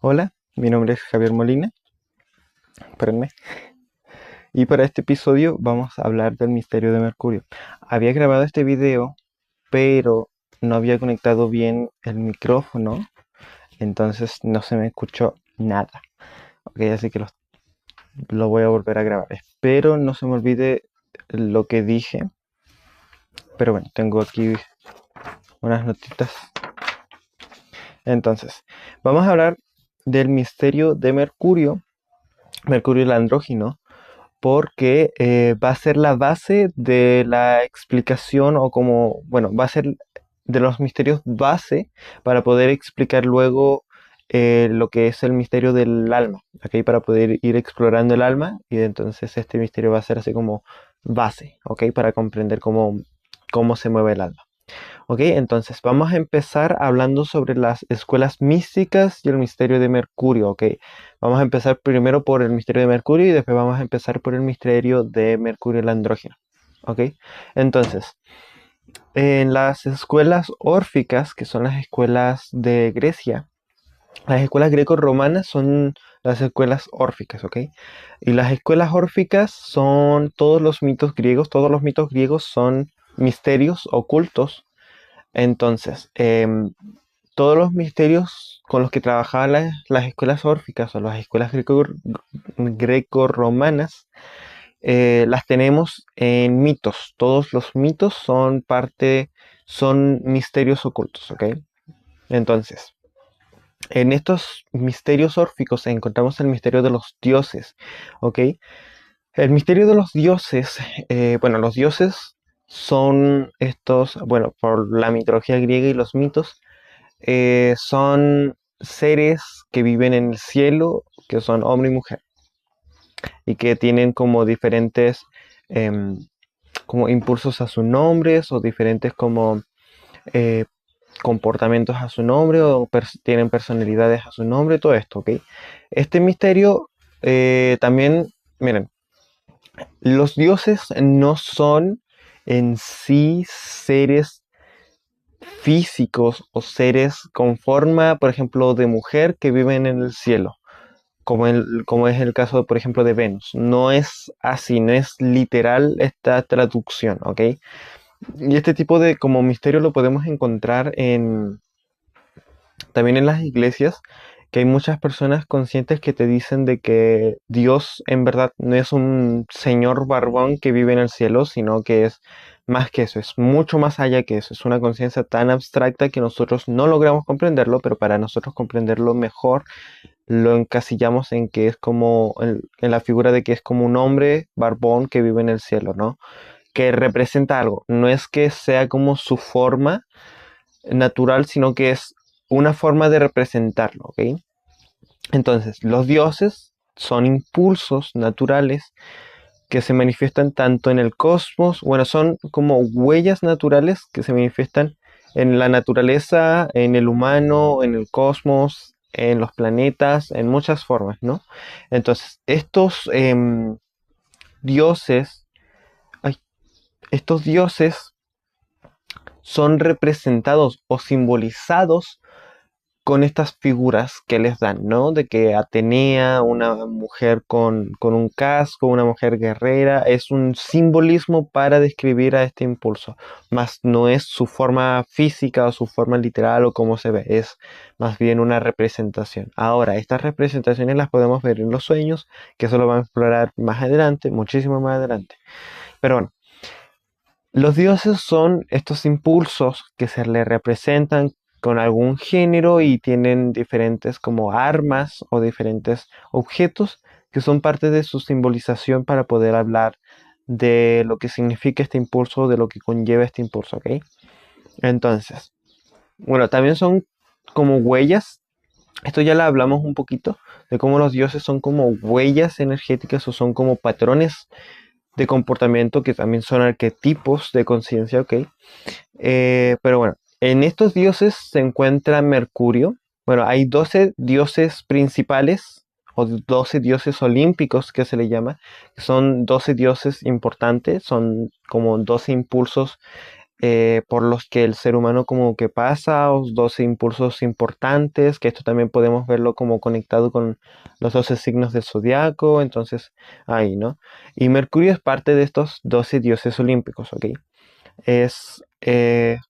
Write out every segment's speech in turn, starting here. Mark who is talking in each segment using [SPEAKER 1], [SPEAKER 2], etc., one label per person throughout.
[SPEAKER 1] Hola, mi nombre es Javier Molina, espérenme. Y para este episodio vamos a hablar del misterio de Mercurio. Había grabado este video, pero no había conectado bien el micrófono, entonces no se me escuchó nada. Ok, así que lo voy a volver a grabar. Espero no se me olvide lo que dije, pero bueno, tengo aquí unas notitas. Entonces, vamos a hablar del misterio de Mercurio, Mercurio el andrógino, porque va a ser la base de la explicación o como, bueno, va a ser de los misterios base para poder explicar luego lo que es el misterio del alma, ¿ok? Para poder ir explorando el alma y entonces este misterio va a ser así como base, ¿ok? Para comprender cómo se mueve el alma. Ok, entonces vamos a empezar hablando sobre las escuelas místicas y el misterio de Mercurio. Ok, vamos a empezar primero por el misterio de Mercurio y después vamos a empezar por el misterio de Mercurio el andrógeno. Ok, entonces en las escuelas órficas, que son las escuelas de Grecia, las escuelas greco-romanas son las escuelas órficas, ¿ok? Y las escuelas órficas son todos los mitos griegos son misterios ocultos. Entonces, todos los misterios con los que trabajaban las escuelas órficas o las escuelas greco-romanas, las tenemos en mitos. Todos los mitos son misterios ocultos, ¿ok? Entonces, en estos misterios órficos encontramos el misterio de los dioses, ¿ok? El misterio de los dioses, bueno, los dioses son estos, bueno, por la mitología griega y los mitos, son seres que viven en el cielo, que son hombre y mujer, y que tienen como diferentes em, como impulsos a sus nombres o diferentes como eh, comportamientos a su nombre o tienen personalidades a su nombre, todo esto, ¿ok? Este misterio también, miren, los dioses no son en sí seres físicos o seres con forma, por ejemplo, de mujer que viven en el cielo, como es el caso, por ejemplo, de Venus. No es así, no es literal esta traducción, ¿ok? Y este tipo de como misterio lo podemos encontrar también en las iglesias, que hay muchas personas conscientes que te dicen de que Dios en verdad no es un señor barbón que vive en el cielo, sino que es más que eso, es mucho más allá que eso, es una conciencia tan abstracta que nosotros no logramos comprenderlo, pero para nosotros comprenderlo mejor lo encasillamos en que es como, en la figura de que es como un hombre barbón que vive en el cielo, ¿no? Que representa algo, no es que sea como su forma natural, sino que es una forma de representarlo, ¿ok? Entonces, los dioses son impulsos naturales que se manifiestan tanto en el cosmos, bueno, son como huellas naturales que se manifiestan en la naturaleza, en el humano, en el cosmos, en los planetas, en muchas formas, ¿no? Entonces, dioses, ay, estos dioses son representados o simbolizados con estas figuras que les dan, ¿no? De que Atenea, una mujer con un casco, una mujer guerrera, es un simbolismo para describir a este impulso, más no es su forma física o su forma literal o cómo se ve, es más bien una representación. Ahora, estas representaciones las podemos ver en los sueños, que eso lo vamos a explorar más adelante, muchísimo más adelante. Pero bueno, los dioses son estos impulsos que se le representan con algún género y tienen diferentes como armas o diferentes objetos que son parte de su simbolización para poder hablar de lo que significa este impulso, de lo que conlleva este impulso, ¿ok? Entonces, bueno, también son como huellas. Esto ya lo hablamos un poquito de cómo los dioses son como huellas energéticas o son como patrones de comportamiento que también son arquetipos de conciencia, ¿ok? Pero bueno, en estos dioses se encuentra Mercurio. Bueno, hay 12 dioses principales o 12 dioses olímpicos que se le llama. Son 12 dioses importantes, son como 12 impulsos por los que el ser humano como que pasa, los 12 impulsos importantes, que esto también podemos verlo como conectado con los 12 signos del zodiaco, entonces ahí, ¿no? Y Mercurio es parte de estos 12 dioses olímpicos, ¿ok? Es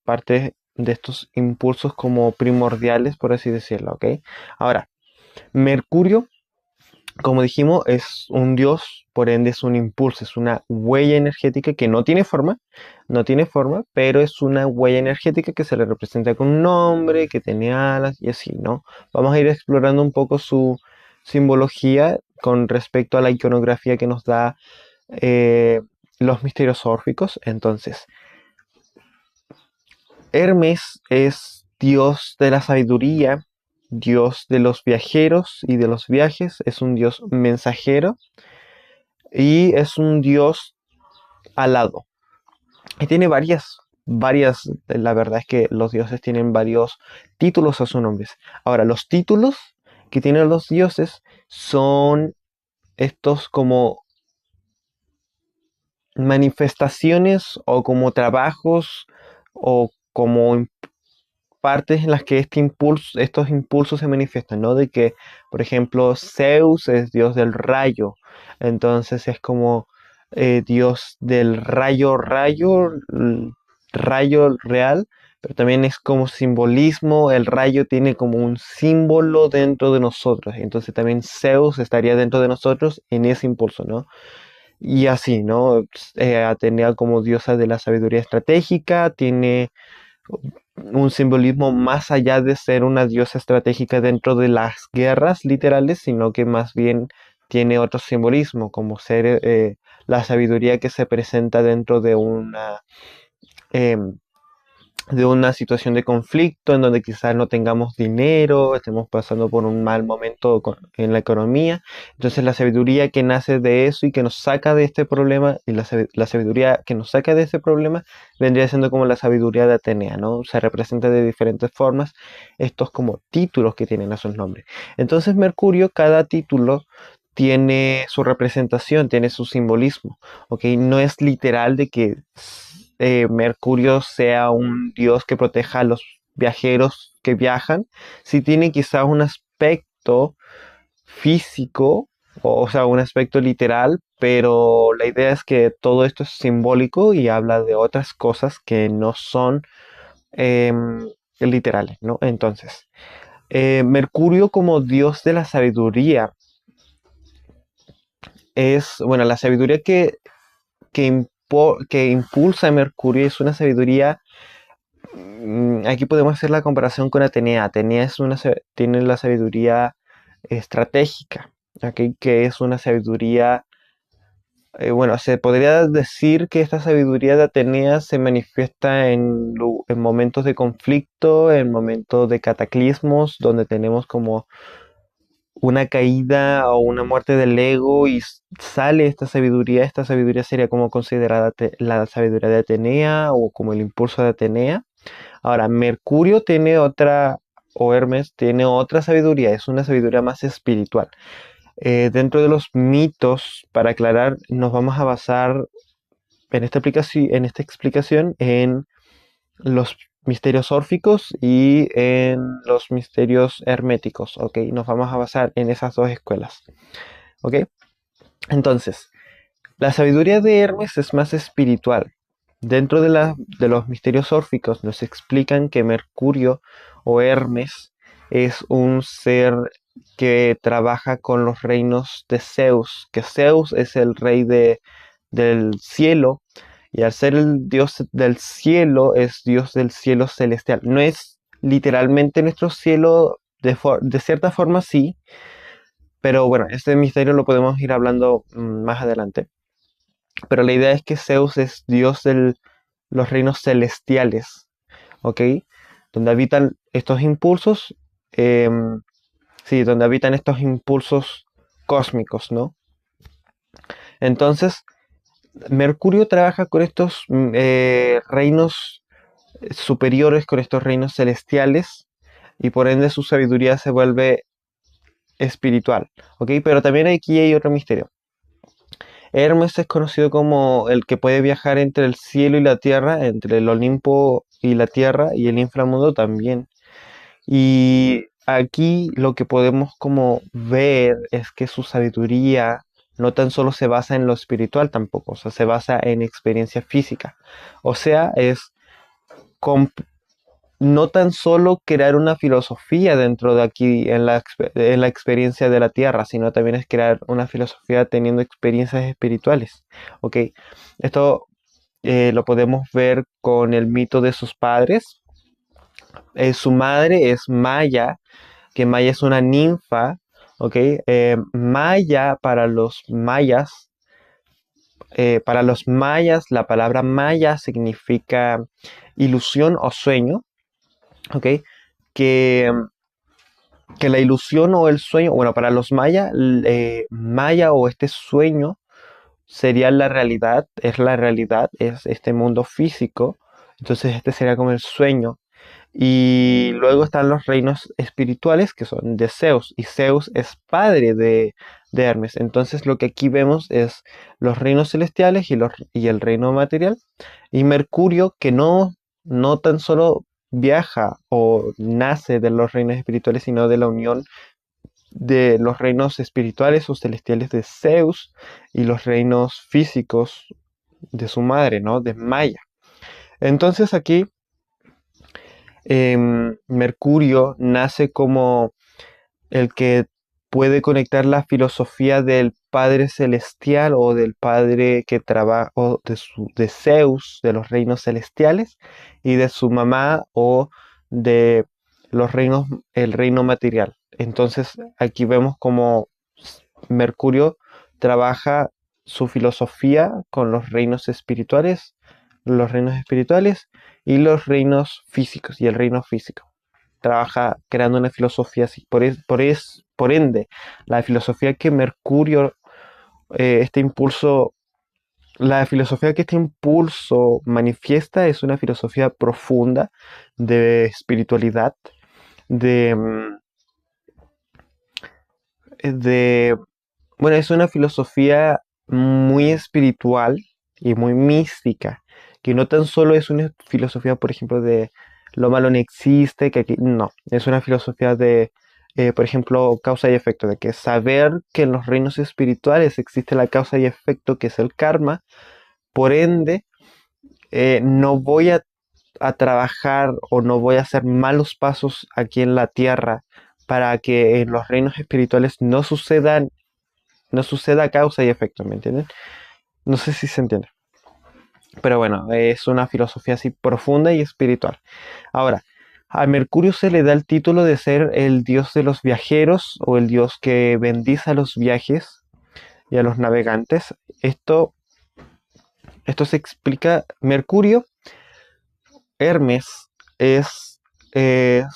[SPEAKER 1] parte de estos impulsos como primordiales, por así decirlo, ¿ok? Ahora, Mercurio, como dijimos, es un dios, por ende es un impulso, es una huella energética que no tiene forma, pero es una huella energética que se le representa con un nombre, que tiene alas y así, ¿no? Vamos a ir explorando un poco su simbología con respecto a la iconografía que nos da eh, los misterios órficos. Entonces, Hermes es dios de la sabiduría, dios de los viajeros y de los viajes, es un dios mensajero y es un dios alado. Y tiene la verdad es que los dioses tienen varios títulos a sus nombres. Ahora, los títulos que tienen los dioses son estos como manifestaciones o como trabajos o como partes en las que estos impulsos se manifiestan, ¿no? De que, por ejemplo, Zeus es dios del rayo, entonces es como dios del rayo real, pero también es como simbolismo, el rayo tiene como un símbolo dentro de nosotros, entonces también Zeus estaría dentro de nosotros en ese impulso, ¿no? Y así, ¿no? Atenea como diosa de la sabiduría estratégica, tiene un simbolismo más allá de ser una diosa estratégica dentro de las guerras literales, sino que más bien tiene otro simbolismo, como ser la sabiduría que se presenta dentro em, de una situación de conflicto en donde quizás no tengamos dinero, estemos pasando por un mal momento en la economía. Entonces la sabiduría que nace de eso y que nos saca de este problema, y la sabiduría que nos saca de ese problema, vendría siendo como la sabiduría de Atenea, ¿no? Se representa de diferentes formas estos como títulos que tienen a sus nombres. Entonces Mercurio, cada título tiene su representación, tiene su simbolismo, ¿ok? No es literal de que Mercurio sea un dios que proteja a los viajeros que viajan, sí tiene quizás un aspecto físico, o sea, un aspecto literal, pero la idea es que todo esto es simbólico y habla de otras cosas que no son literales, ¿no? Entonces, Mercurio como dios de la sabiduría es, bueno, la sabiduría que impulsa a Mercurio es una sabiduría. Aquí podemos hacer la comparación con Atenea. Atenea tiene la sabiduría estratégica, ¿ok? Que es una sabiduría, bueno, se podría decir que esta sabiduría de Atenea se manifiesta en momentos de conflicto, en momentos de cataclismos, donde tenemos como una caída o una muerte del ego y sale esta sabiduría sería como considerada la sabiduría de Atenea o como el impulso de Atenea. Ahora, Mercurio tiene otra, o Hermes tiene otra sabiduría, es una sabiduría más espiritual. Dentro de los mitos, para aclarar, nos vamos a basar en esta explicación en los misterios órficos y en los misterios herméticos, ¿ok? Nos vamos a basar en esas dos escuelas, ¿ok? Entonces, la sabiduría de Hermes es más espiritual. Dentro de los misterios órficos nos explican que Mercurio o Hermes es un ser que trabaja con los reinos de Zeus, que Zeus es el rey del cielo y al ser el dios del cielo es dios del cielo celestial. No es literalmente nuestro cielo, de cierta forma sí, pero bueno, este misterio lo podemos ir hablando más adelante. Pero la idea es que Zeus es dios de los reinos celestiales, ¿ok? Donde habitan estos impulsos, sí, donde habitan estos impulsos cósmicos, ¿no? Entonces, Mercurio trabaja con estos reinos superiores, con estos reinos celestiales, y por ende su sabiduría se vuelve espiritual, ¿ok? Pero también aquí hay otro misterio. Hermes es conocido como el que puede viajar entre el cielo y la tierra, entre el Olimpo y la tierra, y el inframundo también. Y aquí lo que podemos como ver es que su sabiduría no tan solo se basa en lo espiritual tampoco, o sea, se basa en experiencia física. O sea, es com- no tan solo crear una filosofía dentro de aquí en la experiencia de la tierra, sino también es crear una filosofía teniendo experiencias espirituales. ¿Ok? Esto lo podemos ver con el mito de sus padres. Su madre es Maya, que Maya es una ninfa. ¿Ok? Maya para los mayas, la palabra Maya significa ilusión o sueño. ¿Ok? Que que la ilusión o el sueño, bueno, para los mayas, maya o este sueño sería la realidad, es este mundo físico, entonces este sería como el sueño. Y luego están los reinos espirituales que son de Zeus, y Zeus es padre de Hermes. Entonces lo que aquí vemos es los reinos celestiales y el reino material, y Mercurio que no tan solo viaja o nace de los reinos espirituales, sino de la unión de los reinos espirituales o celestiales de Zeus y los reinos físicos de su madre, ¿no? De Maya. Entonces aquí Mercurio nace como el que puede conectar la filosofía del Padre Celestial o del Padre que trabaja, o de Zeus, de los reinos celestiales, y de su mamá o de los reinos, el reino material. Entonces aquí vemos como Mercurio trabaja su filosofía con los reinos espirituales y los reinos físicos y el reino físico. Trabaja creando una filosofía así. Por ende, la filosofía que Mercurio, este impulso, la filosofía que este impulso manifiesta es una filosofía profunda de espiritualidad, de, de bueno, es una filosofía muy espiritual y muy mística, que no tan solo es una filosofía, por ejemplo, de lo malo no existe, que aquí, no, es una filosofía de, por ejemplo, causa y efecto, de que saber que en los reinos espirituales existe la causa y efecto, que es el karma, por ende, no voy a trabajar o no voy a hacer malos pasos aquí en la tierra para que en los reinos espirituales no suceda causa y efecto, ¿me entienden? No sé si se entiende. Pero bueno, es una filosofía así profunda y espiritual. Ahora, a Mercurio se le da el título de ser el dios de los viajeros o el dios que bendice a los viajes y a los navegantes. Esto se explica. Mercurio, Hermes, es en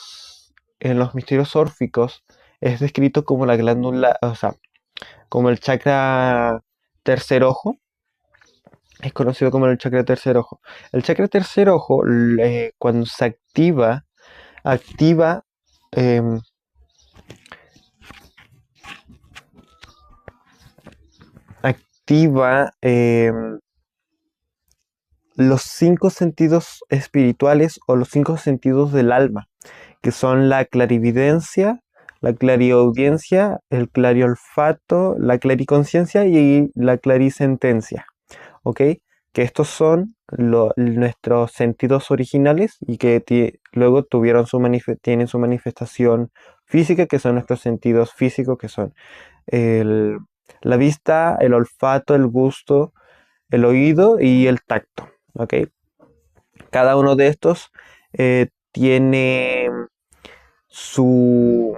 [SPEAKER 1] los misterios órficos, es descrito como la glándula, o sea, como el chakra tercer ojo. Es conocido como el chakra tercer ojo. El chakra tercer ojo, cuando se activa, em, activa los cinco sentidos espirituales o los cinco sentidos del alma, que son la clarividencia, la clariaudiencia, el clariolfato, la clariconciencia y la clarisentencia. ¿Ok? Que estos son nuestros sentidos originales y que luego tienen su manifestación física, que son nuestros sentidos físicos, que son el- la vista, el olfato, el gusto, el oído y el tacto. ¿Ok? Cada uno de estos tiene su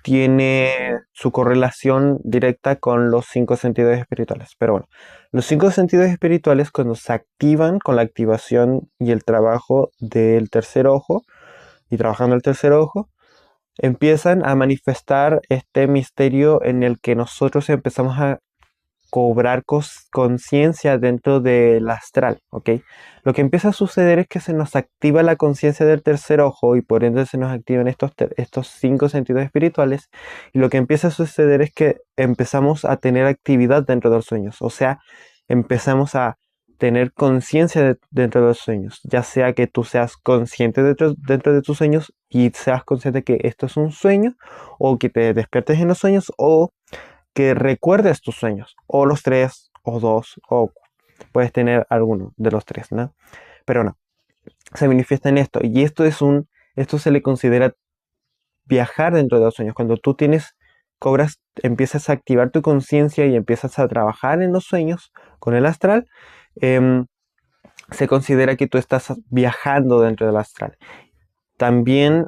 [SPEAKER 1] tiene su correlación directa con los cinco sentidos espirituales. Pero bueno, los cinco sentidos espirituales cuando se activan con la activación y el trabajo del tercer ojo, y trabajando el tercer ojo, empiezan a manifestar este misterio en el que nosotros empezamos cobrar conciencia dentro del astral, ¿ok? Lo que empieza a suceder es que se nos activa la conciencia del tercer ojo y por ende se nos activan estos 5 sentidos espirituales, y lo que empieza a suceder es que empezamos a tener actividad dentro de los sueños, o sea, empezamos a tener conciencia dentro de los sueños, ya sea que tú seas consciente dentro de tus sueños y seas consciente que esto es un sueño, o que te despiertes en los sueños, o que recuerdes tus sueños, o los tres, o dos, o puedes tener alguno de los tres, ¿no? Pero no, se manifiesta en esto, y esto se le considera viajar dentro de los sueños. Cuando tú empiezas a activar tu conciencia y empiezas a trabajar en los sueños con el astral, se considera que tú estás viajando dentro del astral. También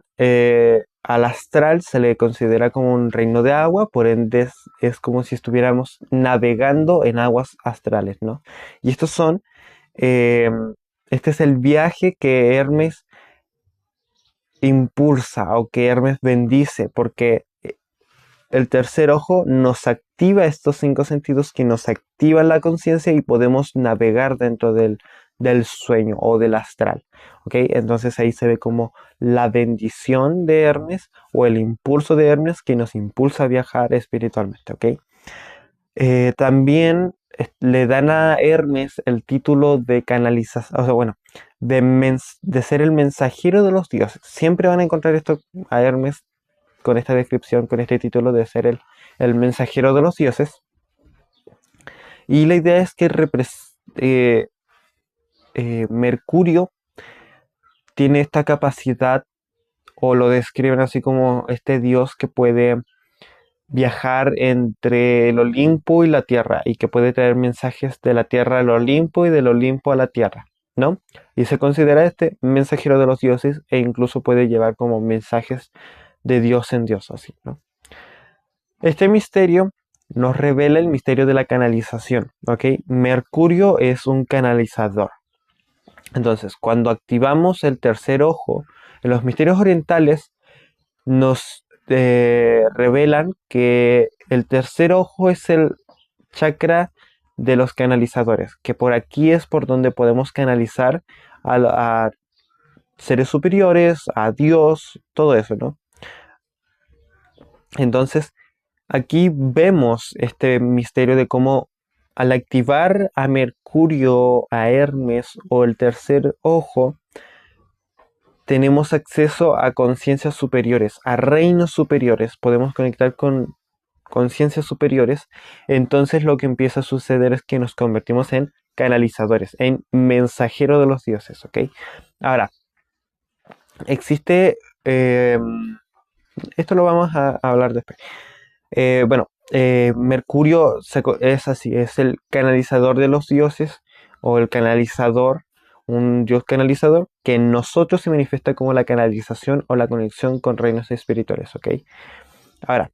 [SPEAKER 1] al astral se le considera como un reino de agua, por ende es como si estuviéramos navegando en aguas astrales, ¿no? Y este es el viaje que Hermes impulsa o que Hermes bendice, porque el tercer ojo nos activa estos 5 sentidos que nos activan la conciencia y podemos navegar dentro del sueño o del astral, ¿ok? Entonces ahí se ve como la bendición de Hermes o el impulso de Hermes que nos impulsa a viajar espiritualmente, ¿ok? También le dan a Hermes el título de canalización, o sea, bueno, de ser el mensajero de los dioses. Siempre van a encontrar esto a Hermes con esta descripción, con este título de ser el mensajero de los dioses. Y la idea es que Mercurio tiene esta capacidad, o lo describen así como este dios que puede viajar entre el Olimpo y la Tierra, y que puede traer mensajes de la Tierra al Olimpo y del Olimpo a la Tierra, ¿no? Y se considera este mensajero de los dioses, e incluso puede llevar como mensajes de Dios en Dios, así, ¿no? Este misterio nos revela el misterio de la canalización, ¿ok? Mercurio es un canalizador. Entonces, cuando activamos el tercer ojo, en los misterios orientales nos revelan que el tercer ojo es el chakra de los canalizadores, que por aquí es por donde podemos canalizar a seres superiores, a Dios, todo eso, ¿no? Entonces, aquí vemos este misterio de cómo al activar a Mercurio, a Hermes o el tercer ojo, tenemos acceso a conciencias superiores, a reinos superiores, podemos conectar con conciencias superiores. Entonces lo que empieza a suceder es que nos convertimos en canalizadores, en mensajeros de los dioses, ¿ok? Ahora, existe, esto lo vamos a hablar después. Mercurio es así, es el canalizador de los dioses, o el canalizador, un dios canalizador, que en nosotros se manifiesta como la canalización o la conexión con reinos espirituales, ¿ok? Ahora,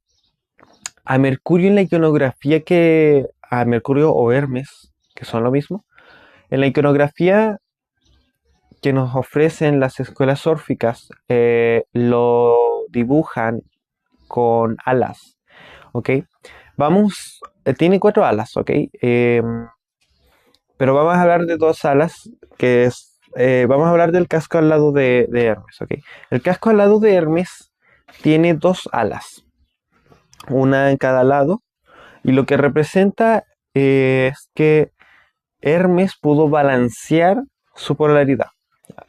[SPEAKER 1] a Mercurio en la iconografía a Mercurio o Hermes, que son lo mismo, en la iconografía que nos ofrecen las escuelas órficas, lo dibujan con alas, ¿ok? Tiene 4 alas, ¿ok? Pero vamos a hablar de 2 alas, vamos a hablar del casco al lado de Hermes, ¿ok? El casco al lado de Hermes tiene 2 alas, una en cada lado, y lo que representa es que Hermes pudo balancear su polaridad.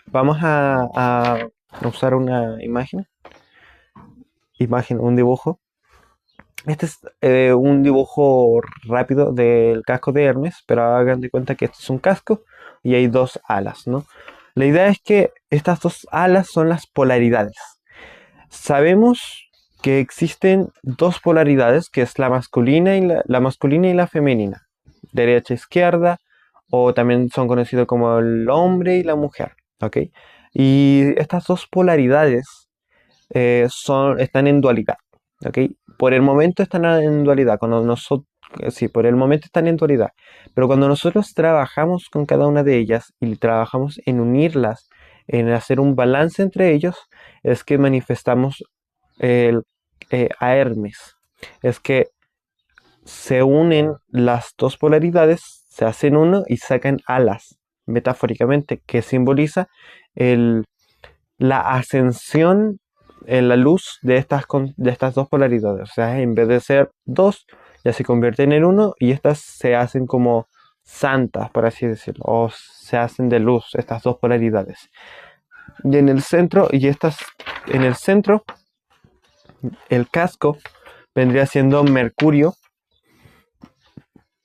[SPEAKER 1] Vamos a usar una un dibujo. Este es un dibujo rápido del casco de Hermes, pero hagan de cuenta que esto es un casco y hay 2 alas, ¿no? La idea es que estas 2 alas son las polaridades. Sabemos que existen 2 polaridades, que es la masculina y la femenina, derecha e izquierda, o también son conocidos como el hombre y la mujer, ¿ok? Y estas 2 polaridades están en dualidad, ¿ok? Por el momento están en dualidad, sí, por el momento están en dualidad, pero cuando nosotros trabajamos con cada una de ellas y trabajamos en unirlas, en hacer un balance entre ellos, es que manifestamos a Hermes. Es que se unen las dos polaridades, se hacen uno y sacan alas, metafóricamente, que simboliza el, la ascensión en la luz de estas dos polaridades. O sea, en vez de ser dos, ya se convierten en uno y estas se hacen como santas, por así decirlo, o se hacen de luz, estas dos polaridades. Y en el centro, en el centro, el casco vendría siendo Mercurio,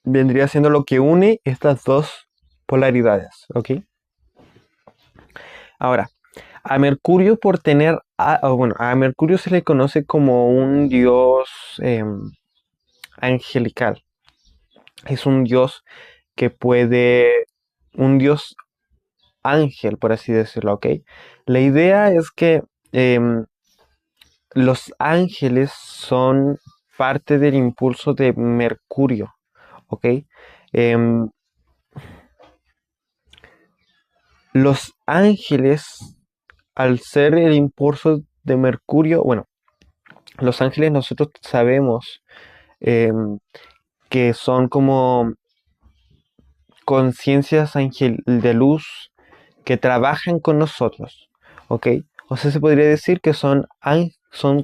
[SPEAKER 1] vendría siendo lo que une estas dos polaridades, ¿ok? Ahora, a Mercurio por tener, bueno, a Mercurio se le conoce como un dios angelical. Es un dios que puede, un dios ángel, por así decirlo, ¿ok? La idea es que los ángeles son parte del impulso de Mercurio, ¿ok? Em, los ángeles, al ser el impulso de Mercurio, bueno, los ángeles nosotros sabemos que son como conciencias de luz que trabajan con nosotros, ¿ok? O sea, se podría decir que son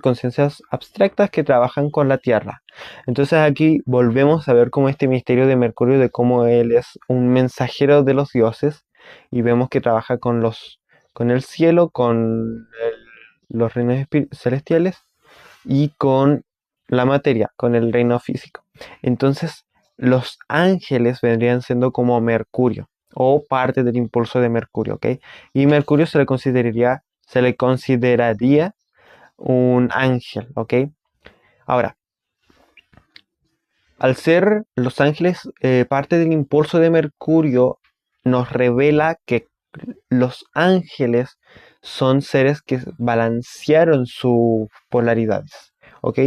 [SPEAKER 1] conciencias abstractas que trabajan con la Tierra. Entonces aquí volvemos a ver como este misterio de Mercurio, de cómo él es un mensajero de los dioses y vemos que trabaja con el cielo, los reinos celestiales y con la materia, con el reino físico. Entonces, los ángeles vendrían siendo como Mercurio o parte del impulso de Mercurio, ¿ok? Y Mercurio se le consideraría un ángel, ¿ok? Ahora, al ser los ángeles parte del impulso de Mercurio, nos revela que los ángeles son seres que balancearon sus polaridades, ¿ok?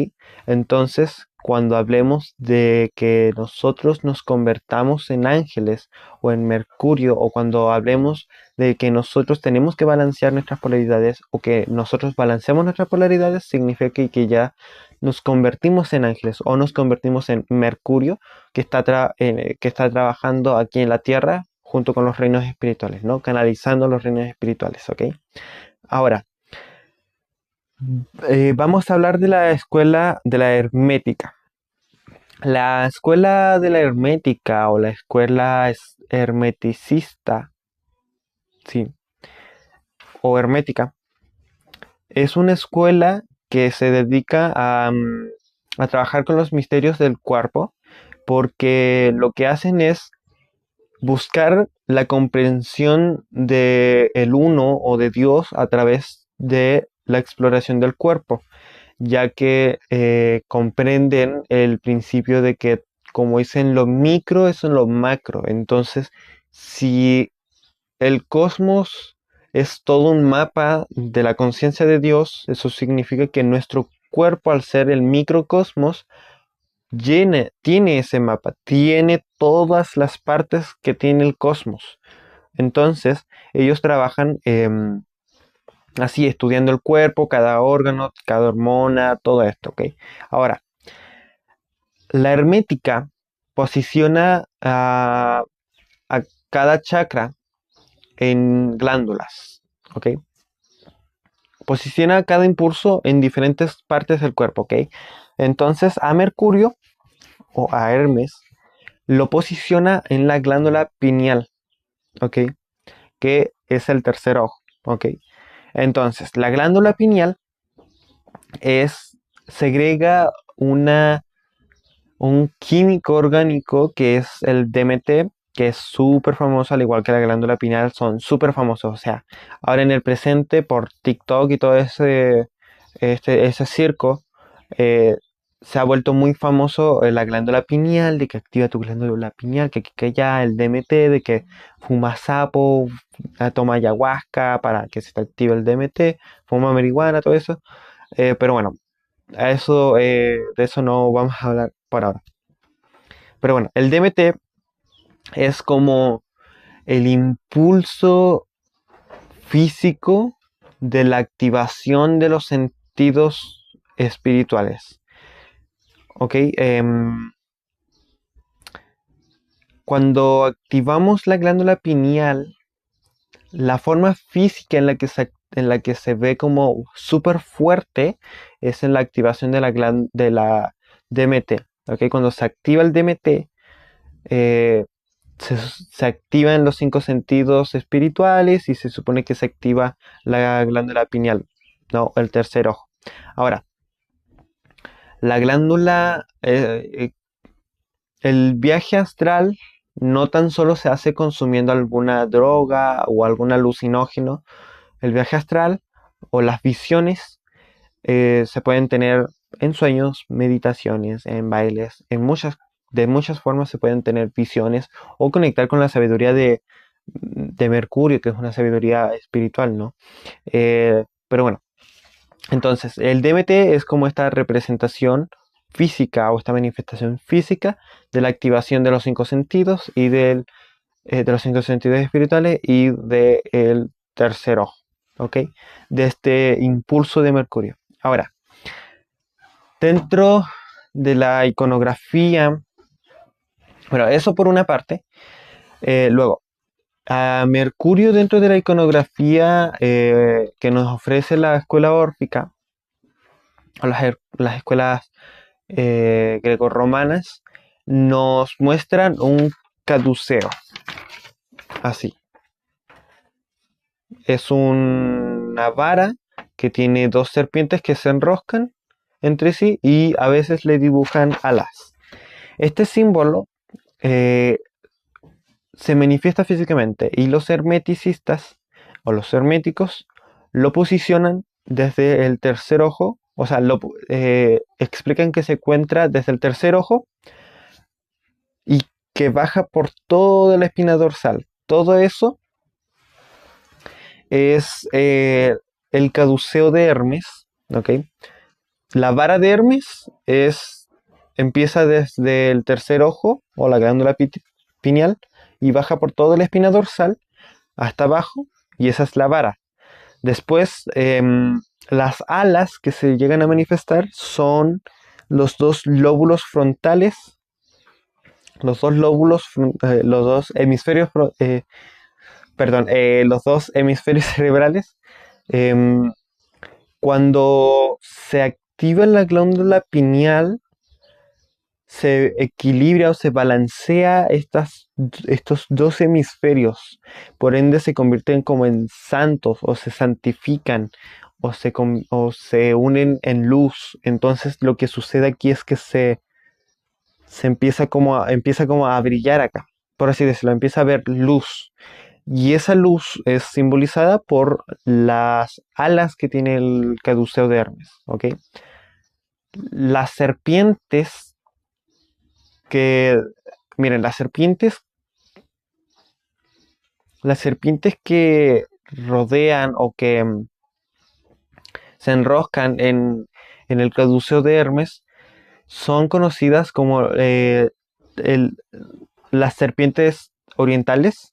[SPEAKER 1] Entonces, cuando hablemos de que nosotros nos convertamos en ángeles o en Mercurio, o cuando hablemos de que nosotros tenemos que balancear nuestras polaridades o que nosotros balanceamos nuestras polaridades, significa que ya nos convertimos en ángeles o nos convertimos en Mercurio que está trabajando aquí en la Tierra junto con los reinos espirituales, ¿no? Canalizando los reinos espirituales, ¿ok? Ahora, vamos a hablar de la escuela de la hermética. La escuela de la hermética o la escuela hermeticista, sí, o hermética, es una escuela que se dedica a trabajar con los misterios del cuerpo, porque lo que hacen es buscar la comprensión de el uno o de Dios a través de la exploración del cuerpo, ya que comprenden el principio de que, como dicen, lo micro es en lo macro. Entonces, si el cosmos es todo un mapa de la conciencia de Dios, eso significa que nuestro cuerpo, al ser el microcosmos, tiene ese mapa, tiene todas las partes que tiene el cosmos. Entonces, ellos trabajan así, estudiando el cuerpo, cada órgano, cada hormona, todo esto, ¿ok? Ahora, la hermética posiciona a cada chakra en glándulas, ¿ok? Posiciona cada impulso en diferentes partes del cuerpo, ¿ok? Entonces, a Mercurio o a Hermes lo posiciona en la glándula pineal, ¿ok? Que es el tercer ojo, ¿ok? Entonces, la glándula pineal segrega un químico orgánico que es el DMT, que es súper famoso, al igual que la glándula pineal, son súper famosos. O sea, ahora en el presente, por TikTok y todo ese circo, eh, se ha vuelto muy famoso la glándula pineal, de que activa tu glándula pineal, que ya el DMT, de que fuma sapo, toma ayahuasca para que se te active el DMT, fuma marihuana, todo eso. Pero bueno, de eso no vamos a hablar por ahora. Pero bueno, el DMT es como el impulso físico de la activación de los sentidos espirituales. ¿Ok? Cuando activamos la glándula pineal, la forma física en la que se ve como súper fuerte es en la activación de la DMT. ¿Ok? Cuando se activa el DMT, eh, se activan los cinco sentidos espirituales y se supone que se activa la glándula pineal, no, el tercer ojo. Ahora, la glándula, el viaje astral no tan solo se hace consumiendo alguna droga o algún alucinógeno. El viaje astral o las visiones se pueden tener en sueños, meditaciones, en bailes, de muchas formas se pueden tener visiones o conectar con la sabiduría de Mercurio, que es una sabiduría espiritual, ¿no? Pero bueno, entonces el DMT es como esta representación física o esta manifestación física de la activación de los cinco sentidos y de los cinco sentidos espirituales y del tercer ojo, ¿ok? De este impulso de Mercurio. Ahora, dentro de la iconografía, bueno, eso por una parte. Luego, a Mercurio dentro de la iconografía que nos ofrece la escuela órfica o las escuelas grecorromanas nos muestran un caduceo, así. Es una vara que tiene dos serpientes que se enroscan entre sí y a veces le dibujan alas. Este símbolo se manifiesta físicamente y los hermeticistas o los herméticos lo posicionan desde el tercer ojo, o sea, explican que se encuentra desde el tercer ojo y que baja por toda la espina dorsal. Todo eso es el caduceo de Hermes, ¿ok? La vara de Hermes empieza desde el tercer ojo o la glándula pineal y baja por toda la espina dorsal hasta abajo y esa es la vara. Después, las alas que se llegan a manifestar son los dos lóbulos frontales, los dos hemisferios, los dos hemisferios cerebrales. em, Cuando se activa la glándula pineal, se equilibra o se balancea estos dos hemisferios. Por ende se convierten como en santos o se santifican o se unen en luz. Entonces lo que sucede aquí es que se empieza como a brillar acá, por así decirlo, empieza a haber luz. Y esa luz es simbolizada por las alas que tiene el caduceo de Hermes, ¿ok? Las serpientes que, miren, las serpientes que rodean o que se enroscan en el caduceo de Hermes son conocidas como el- las serpientes orientales,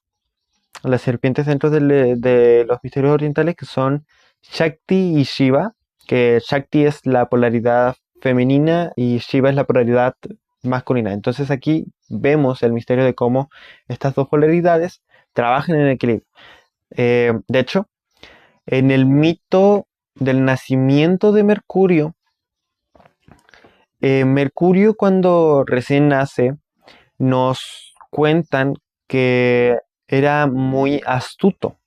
[SPEAKER 1] las serpientes dentro de los misterios orientales que son Shakti y Shiva, que Shakti es la polaridad femenina y Shiva es la polaridad masculina. Entonces aquí vemos el misterio de cómo estas dos polaridades trabajan en equilibrio. De hecho, en el mito del nacimiento de Mercurio, Mercurio cuando recién nace nos cuentan que era muy astuto,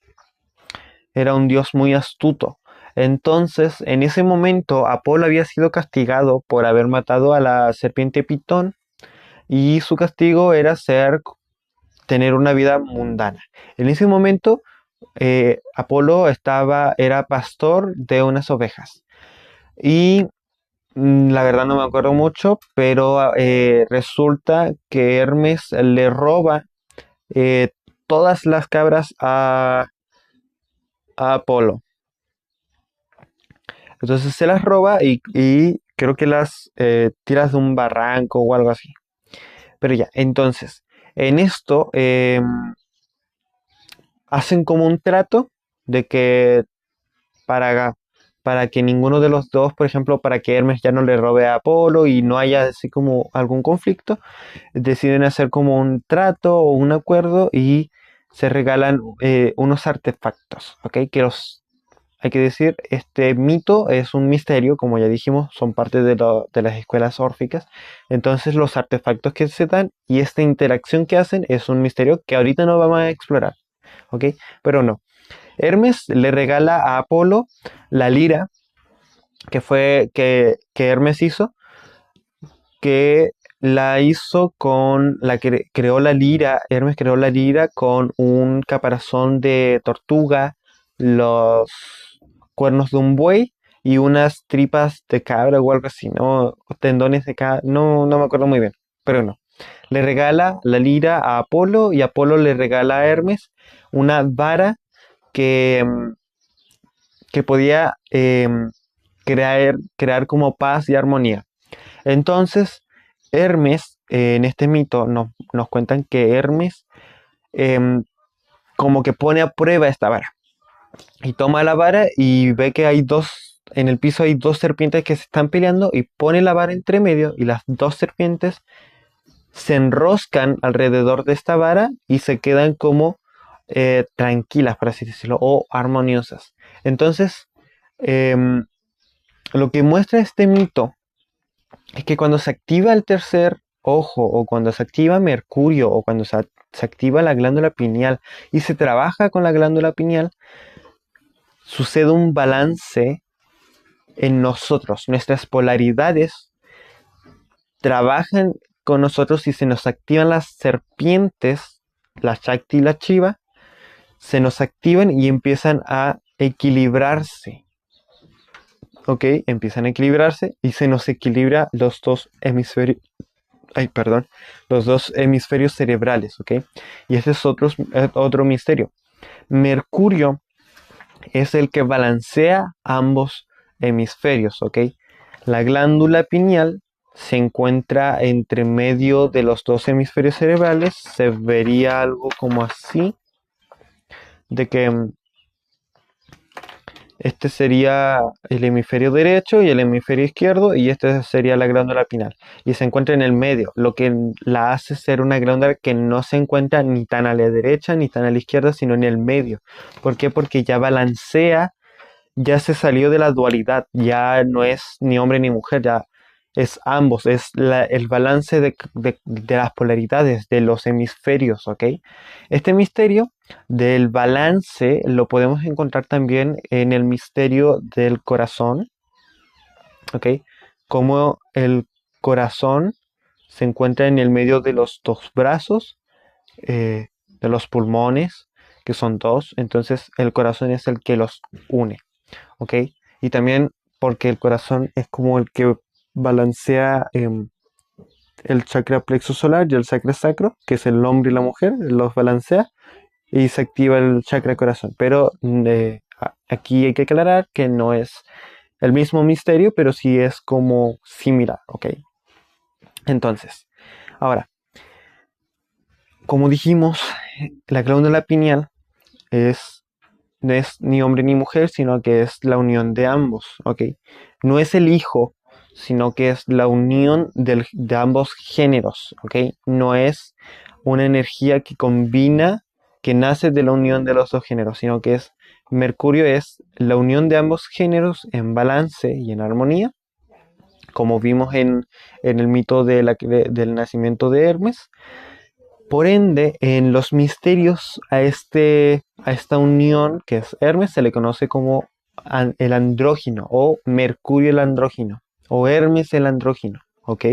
[SPEAKER 1] era un dios muy astuto. Entonces, en ese momento, Apolo había sido castigado por haber matado a la serpiente Pitón y su castigo era tener una vida mundana. En ese momento, Apolo era pastor de unas ovejas y la verdad no me acuerdo mucho, pero resulta que Hermes le roba eh, todas las cabras a Apolo. Entonces se las roba y creo que las tiras de un barranco o algo así. Pero ya, entonces, en esto hacen como un trato de que para para que ninguno de los dos, por ejemplo, para que Hermes ya no le robe a Apolo y no haya así como algún conflicto, deciden hacer como un trato o un acuerdo y se regalan unos artefactos, ¿ok? Hay que decir, este mito es un misterio, como ya dijimos, son parte de las escuelas órficas. Entonces los artefactos que se dan y esta interacción que hacen es un misterio que ahorita no vamos a explorar, ¿ok? Pero no. Hermes le regala a Apolo la lira que Hermes hizo, que la hizo creó la lira, Hermes creó la lira con un caparazón de tortuga, los cuernos de un buey y unas tripas de cabra o algo así, ¿no? Tendones de cabra, no me acuerdo muy bien, pero no. Le regala la lira a Apolo y Apolo le regala a Hermes una vara que, que podía crear como paz y armonía. Entonces, Hermes, en este mito nos cuentan que Hermes em, como que pone a prueba esta vara. Y toma la vara y ve que en el piso hay dos serpientes que se están peleando y pone la vara entre medio y las dos serpientes se enroscan alrededor de esta vara y se quedan como tranquilas, por así decirlo, o armoniosas. Entonces, em, lo que muestra este mito es que cuando se activa el tercer ojo o cuando se activa Mercurio o cuando se activa la glándula pineal y se trabaja con la glándula pineal, sucede un balance en nosotros. Nuestras polaridades trabajan con nosotros y se nos activan las serpientes, la Shakti y la Shiva, se nos activan y empiezan a equilibrarse. ¿Ok? Empiezan a equilibrarse y se nos equilibra los dos hemisferios. Ay, perdón, los dos hemisferios cerebrales, ¿ok? Y ese es otro misterio. Mercurio es el que balancea ambos hemisferios, ¿ok? La glándula pineal se encuentra entre medio de los dos hemisferios cerebrales, se vería algo como así, de que este sería el hemisferio derecho y el hemisferio izquierdo y este sería la glándula pineal. Y se encuentra en el medio, lo que la hace ser una glándula que no se encuentra ni tan a la derecha ni tan a la izquierda, sino en el medio. ¿Por qué? Porque ya balancea, ya se salió de la dualidad, ya no es ni hombre ni mujer, ya es ambos, es el balance de las polaridades, de los hemisferios, ¿ok? Este misterio del balance lo podemos encontrar también en el misterio del corazón, ¿ok? Como el corazón se encuentra en el medio de los dos brazos, de los pulmones, que son dos, entonces el corazón es el que los une, ¿ok? Y también porque el corazón es como el que balancea el chakra plexo solar y el chakra sacro, que es el hombre y la mujer, los balancea y se activa el chakra corazón. Pero aquí hay que aclarar que no es el mismo misterio, pero sí es como similar, ¿ok? Entonces, ahora, como dijimos, la glándula pineal no es ni hombre ni mujer, sino que es la unión de ambos, ¿ok? No es el hijo, sino que es la unión de ambos géneros, ¿ok? No es una energía que combina, que nace de la unión de los dos géneros, sino que Mercurio es la unión de ambos géneros en balance y en armonía, como vimos en el mito del nacimiento de Hermes. Por ende, en los misterios a esta unión que es Hermes se le conoce como el andrógino o Mercurio el andrógino o Hermes el andrógino, ¿ok?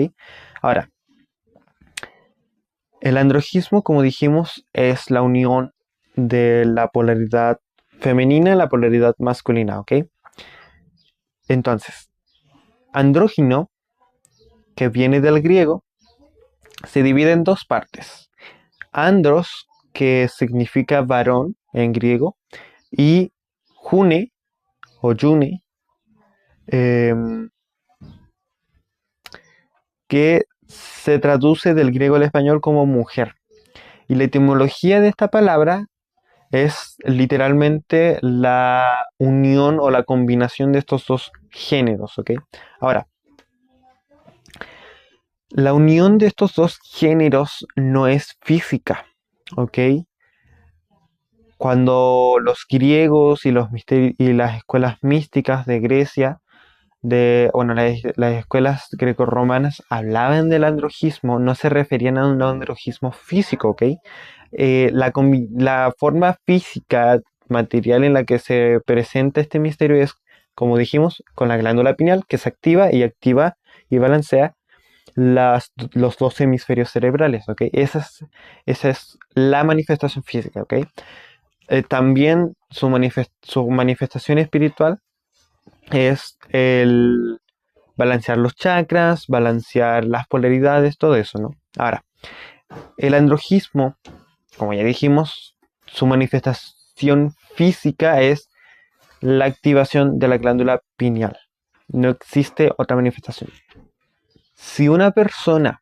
[SPEAKER 1] Ahora, el androgismo, como dijimos, es la unión de la polaridad femenina y la polaridad masculina, ¿ok? Entonces, andrógino, que viene del griego, se divide en dos partes. Andros, que significa varón en griego, y June o June, que se traduce del griego al español como mujer. Y la etimología de esta palabra Es literalmente la unión o la combinación de estos dos géneros, ¿ok? Ahora, la unión de estos dos géneros no es física, ¿ok? Cuando los griegos y y las escuelas místicas de Grecia, bueno, las escuelas grecorromanas hablaban del androgismo, no se referían a un androgismo físico, ¿ok? La forma física, material en la que se presenta este misterio es, como dijimos, con la glándula pineal que se activa y balancea los dos hemisferios cerebrales, ¿ok? Esa es la manifestación física, ¿ok? También su manifestación espiritual es el balancear los chakras, balancear las polaridades, todo eso, ¿no? Ahora, el androgismo, como ya dijimos, su manifestación física es la activación de la glándula pineal. No existe otra manifestación. Si una persona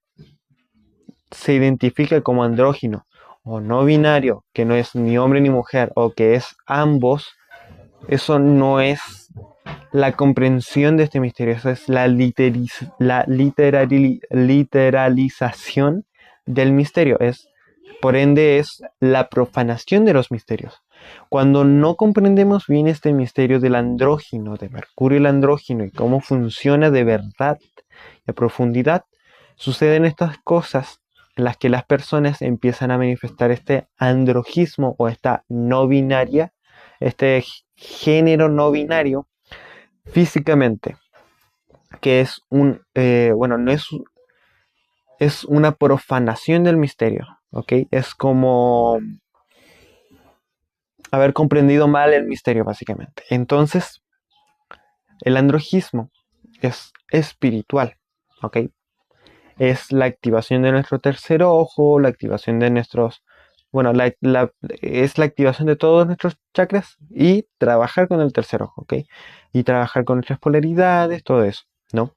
[SPEAKER 1] se identifica como andrógino o no binario, que no es ni hombre ni mujer, o que es ambos, eso no es la comprensión de este misterio, eso es literalización del misterio, por ende es la profanación de los misterios. Cuando no comprendemos bien este misterio del andrógino, de Mercurio el andrógino y cómo funciona de verdad y a profundidad, suceden estas cosas en las que las personas empiezan a manifestar este androgismo o esta no binaria, este género no binario físicamente, que es bueno, no es, es una profanación del misterio, ¿ok? Es como haber comprendido mal el misterio, básicamente. Entonces, el androgismo es espiritual, ¿ok? Es la activación de nuestro tercer ojo, la activación de nuestros, bueno, es la activación de todos nuestros chakras y trabajar con el tercer ojo, ¿ok? Y trabajar con nuestras polaridades, todo eso, ¿no?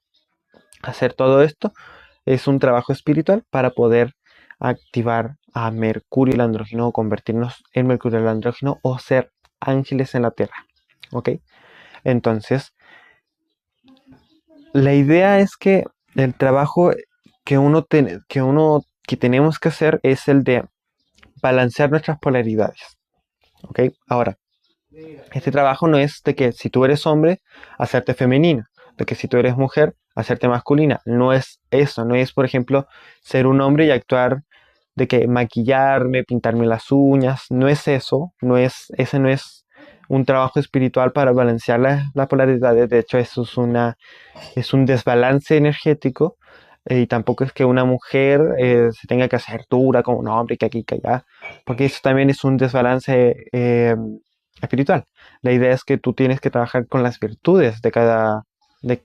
[SPEAKER 1] Hacer todo esto es un trabajo espiritual para poder activar a Mercurio el andrógino o convertirnos en Mercurio el andrógino o ser ángeles en la tierra, ¿ok? Entonces, la idea es que el trabajo que tenemos que hacer es el de balancear nuestras polaridades, ¿ok? Ahora, este trabajo no es de que si tú eres hombre, hacerte femenina, de que si tú eres mujer, hacerte masculina. No es eso, no es, por ejemplo, ser un hombre y actuar de que maquillarme, pintarme las uñas, no es eso, ese no es un trabajo espiritual para balancear las polaridades. De hecho, eso es un desbalance energético. Y tampoco es que una mujer se tenga que hacer dura como un hombre, que aquí, que allá, porque eso también es un desbalance espiritual. La idea es que tú tienes que trabajar con las virtudes de cada, de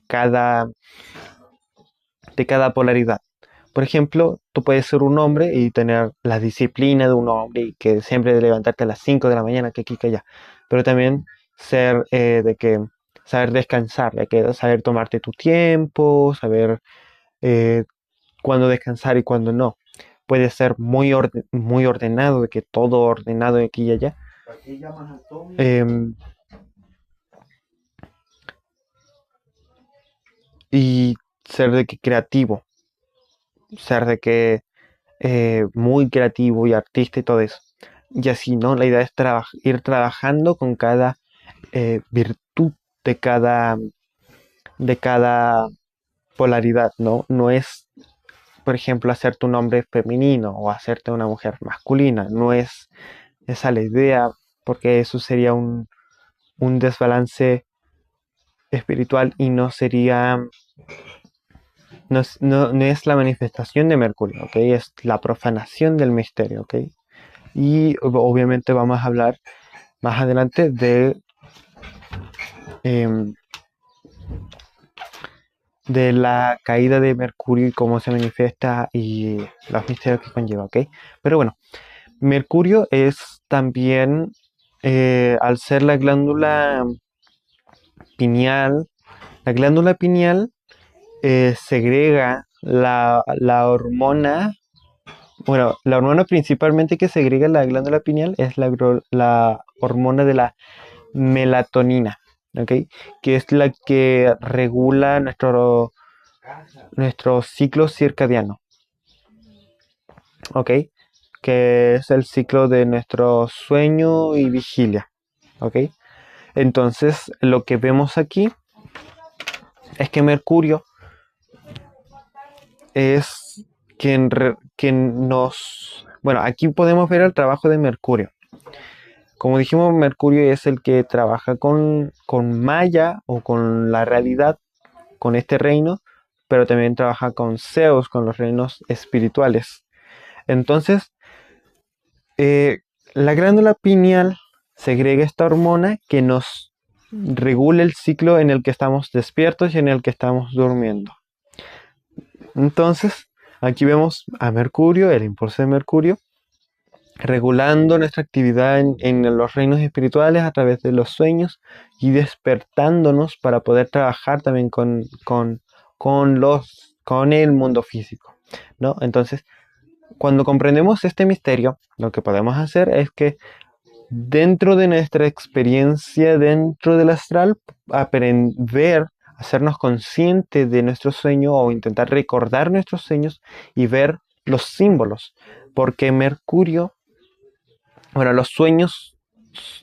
[SPEAKER 1] cada polaridad. Por ejemplo, tú puedes ser un hombre y tener la disciplina de un hombre y que siempre de levantarte a las 5 de la mañana, que aquí, que allá. Pero también ser de que saber descansar, de que saber tomarte tu tiempo, saber eh, cuándo descansar y cuándo no. Puede ser muy ordenado, de que todo ordenado de aquí y allá. Em, y ser de que creativo, ser de que muy creativo y artista y todo eso. Y así, ¿no? La idea es ir trabajando con cada virtud de cada polaridad, ¿no? No es, por ejemplo, hacerte un hombre femenino o hacerte una mujer masculina, no es esa la idea, porque eso sería un desbalance espiritual y no sería, no es la manifestación de Mercurio, ¿ok? Es la profanación del misterio, ¿ok? Y obviamente vamos a hablar más adelante em, de la caída de Mercurio y cómo se manifiesta y los misterios que conlleva, ¿ok? Pero bueno, Mercurio es también, al ser pineal, la glándula pineal segrega la hormona Bueno, la hormona principalmente que segrega la glándula pineal es la hormona de la melatonina, ¿ok? Que es la que regula nuestro ciclo circadiano, ¿ok? Que es el ciclo de nuestro sueño y vigilia, ¿ok? Entonces, lo que vemos aquí es que Mercurio es quien nos... Bueno, aquí podemos ver el trabajo de Mercurio. Como dijimos, Mercurio es el que trabaja con Maya o con la realidad, con este reino, pero también trabaja con Zeus, con los reinos espirituales. Entonces, eh, la glándula pineal segrega esta hormona que nos regula el ciclo en el que estamos despiertos y en el que estamos durmiendo. Entonces, aquí vemos a Mercurio, el impulso de Mercurio, regulando nuestra actividad en los reinos espirituales a través de los sueños y despertándonos para poder trabajar también con el mundo físico, ¿no? Entonces, cuando comprendemos este misterio, lo que podemos hacer es que dentro de nuestra experiencia, dentro del astral, aprender, hacernos conscientes de nuestro sueño o intentar recordar nuestros sueños y ver los símbolos, porque Mercurio, bueno, los sueños,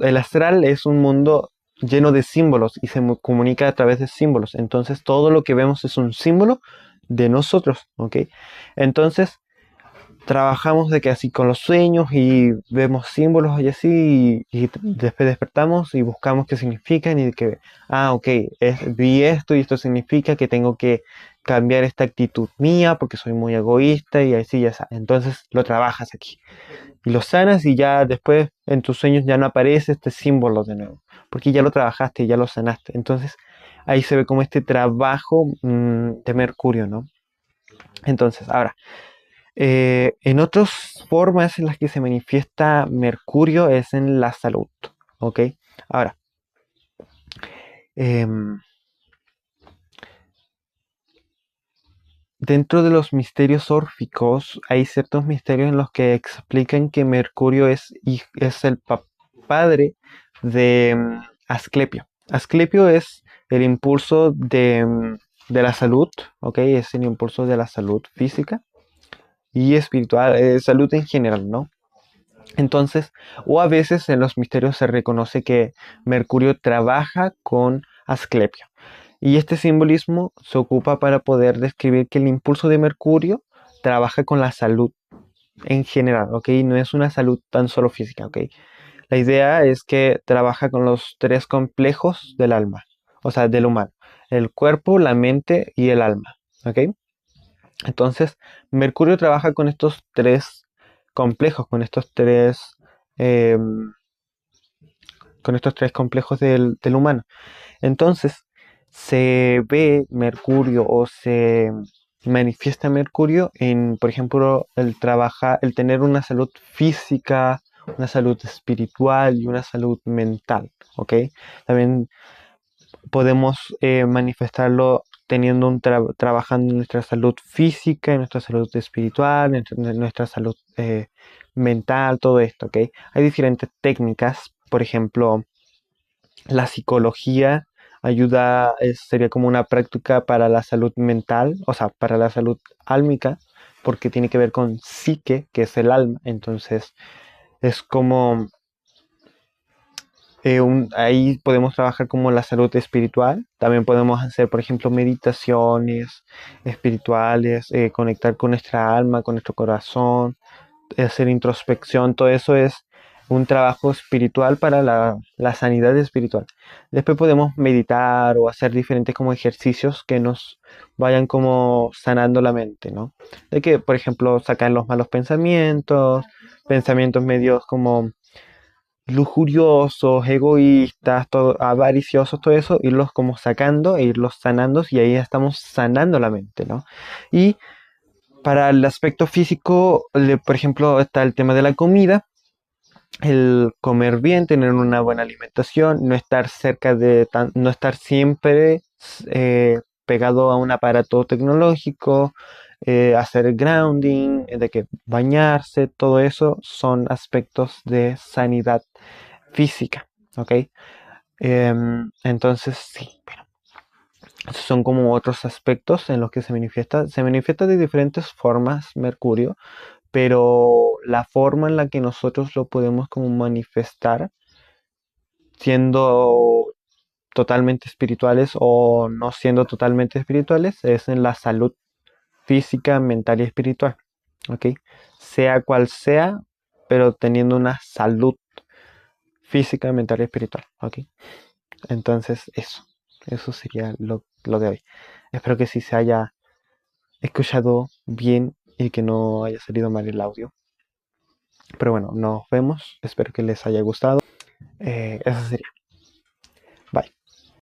[SPEAKER 1] el astral es un mundo lleno de símbolos y se comunica a través de símbolos. Entonces todo lo que vemos es un símbolo de nosotros, ¿ok? Entonces trabajamos de que así con los sueños y vemos símbolos y así y después despertamos y buscamos qué significan y de que, ok, vi esto y esto significa que tengo que cambiar esta actitud mía porque soy muy egoísta y así ya está. Entonces lo trabajas aquí y lo sanas y ya después en tus sueños ya no aparece este símbolo de nuevo, porque ya lo trabajaste, ya lo sanaste. Entonces ahí se ve como este trabajo de Mercurio, ¿no? Entonces, ahora, en otras formas en las que se manifiesta Mercurio es en la salud, ¿ok? Ahora, em, dentro de los misterios órficos hay ciertos misterios en los que explican que Mercurio es el padre de Asclepio. Asclepio es el impulso de la salud, ¿ok? Es el impulso de la salud física y espiritual, salud en general, ¿no? Entonces, o a veces en los misterios se reconoce que Mercurio trabaja con Asclepio. Y este simbolismo se ocupa para poder describir que el impulso de Mercurio trabaja con la salud en general, ¿ok? No es una salud tan solo física, ¿ok? La idea es que trabaja con los tres complejos del alma, o sea, del humano, el cuerpo, la mente y el alma, ¿ok? Entonces, Mercurio trabaja con estos tres complejos, eh, con estos tres complejos del humano. Entonces, se ve Mercurio o se manifiesta Mercurio en, por ejemplo, el tener una salud física, una salud espiritual y una salud mental, ¿ok? También podemos manifestarlo teniendo trabajando en nuestra salud física, en nuestra salud espiritual, en nuestra salud mental, todo esto, ¿ok? Hay diferentes técnicas, por ejemplo, la psicología ayuda, sería como una práctica para la salud mental, o sea, para la salud álmica, porque tiene que ver con psique, que es el alma, entonces es como ahí podemos trabajar como la salud espiritual. También podemos hacer, por ejemplo, meditaciones espirituales, conectar con nuestra alma, con nuestro corazón, hacer introspección. Todo eso es un trabajo espiritual para la sanidad espiritual. Después podemos meditar o hacer diferentes como ejercicios que nos vayan como sanando la mente, ¿no? De que, por ejemplo, sacar los malos pensamientos, pensamientos medios como lujuriosos, egoístas, avariciosos, todo eso, irlos como sacando e irlos sanando y ahí estamos sanando la mente, ¿no? Y para el aspecto físico, por ejemplo, está el tema de la comida, el comer bien, tener una buena alimentación, no estar cerca no estar siempre pegado a un aparato tecnológico, hacer grounding, de que bañarse, todo eso son aspectos de sanidad física, ¿ok? Entonces, sí, bueno, esos son como otros aspectos en los que se manifiesta. Se manifiesta de diferentes formas Mercurio, pero la forma en la que nosotros lo podemos como manifestar, siendo totalmente espirituales o no siendo totalmente espirituales, es en la salud física, mental y espiritual, ¿ok? Sea cual sea, pero teniendo una salud física, mental y espiritual, ¿ok? Entonces, eso sería lo de hoy. Espero que sí se haya escuchado bien y que no haya salido mal el audio. Pero bueno, nos vemos. Espero que les haya gustado. Eso sería.